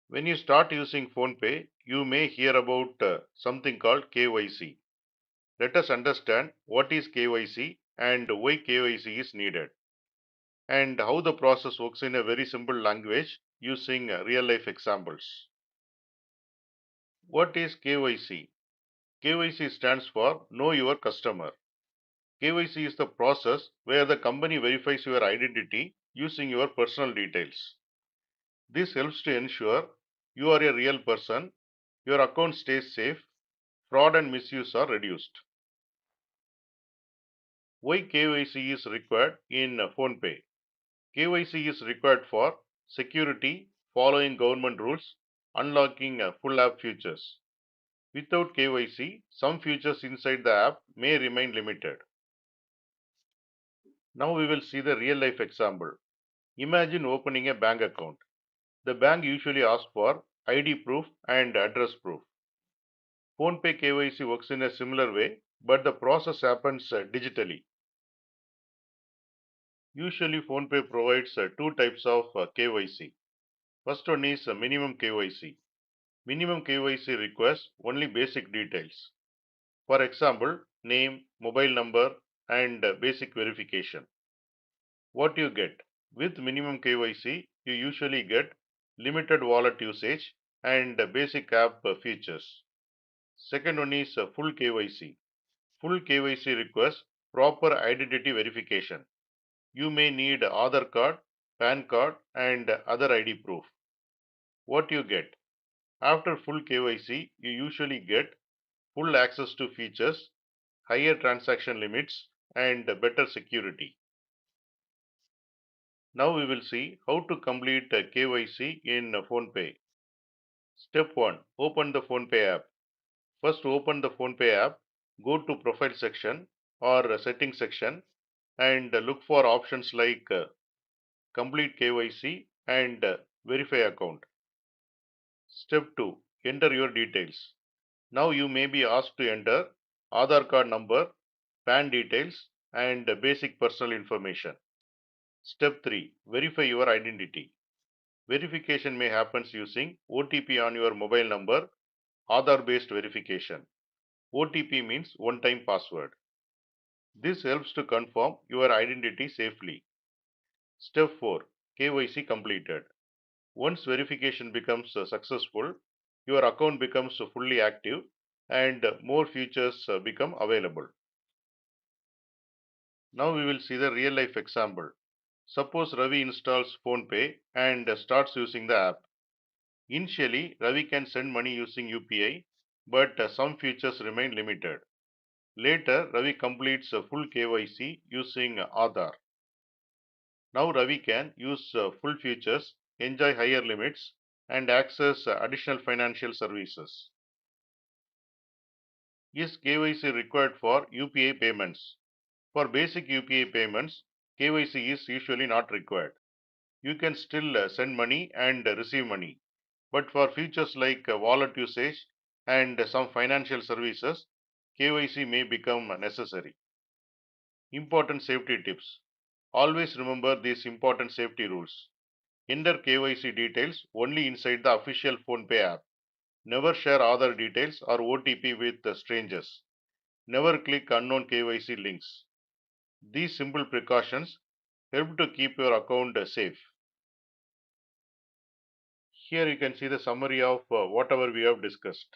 When you start using PhonePe, you may hear about something called KYC. Let us understand what is KYC and why KYC is needed, and how the process works in a very simple language using real life examples. What is KYC? KYC stands for Know Your Customer. KYC is the process where the company verifies your identity using your personal details. This helps to ensure you are a real person, your account stays safe, fraud and misuse are reduced. Why KYC is required in PhonePe? KYC is required for security, following government rules, unlocking full app features. Without KYC, some features inside the app may remain limited. Now we will see the real life example. Imagine opening a bank account. The bank usually asks for ID proof and address proof. PhonePe KYC works in a similar way, but the process happens digitally. Usually PhonePe provides two types of KYC. First one is minimum KYC. Minimum KYC requires only basic details. For example, name, mobile number, and basic verification. What you get? With minimum KYC, you usually get limited wallet usage and basic app features. Second one is full KYC. Full KYC requires proper identity verification. You may need Aadhaar card, PAN card, and other ID proof. What you get? After full KYC, you usually get full access to features, higher transaction limits, and better security. Now we will see how to complete KYC in PhonePe. Step 1. Open the PhonePe app. First open the PhonePe app, go to Profile section or Settings section and look for options like Complete KYC and Verify account. Step 2. Enter your details. Now you may be asked to enter Aadhaar card number, PAN details and basic personal information. Step 3. Verify your identity. Verification may happen using OTP on your mobile number, Aadhaar based verification. OTP means one time password. This helps to confirm your identity safely. Step 4. KYC completed. Once verification becomes successful, your account becomes fully active and more features become available. Now we will see the real life example. Suppose Ravi installs PhonePe and starts using the app. Initially, Ravi can send money using UPI, but some features remain limited. Later, Ravi completes full KYC using Aadhaar. Now Ravi can use full features, enjoy higher limits, and access additional financial services. Is KYC required for UPI payments? For basic UPI payments, KYC is usually not required. You can still send money and receive money. But for features like wallet usage and some financial services, KYC may become necessary. Important safety tips. Always remember these important safety rules. Enter KYC details only inside the official PhonePe app. Never share other details or OTP with strangers. Never click unknown KYC links. These simple precautions help to keep your account safe. Here you can see the summary of whatever we have discussed.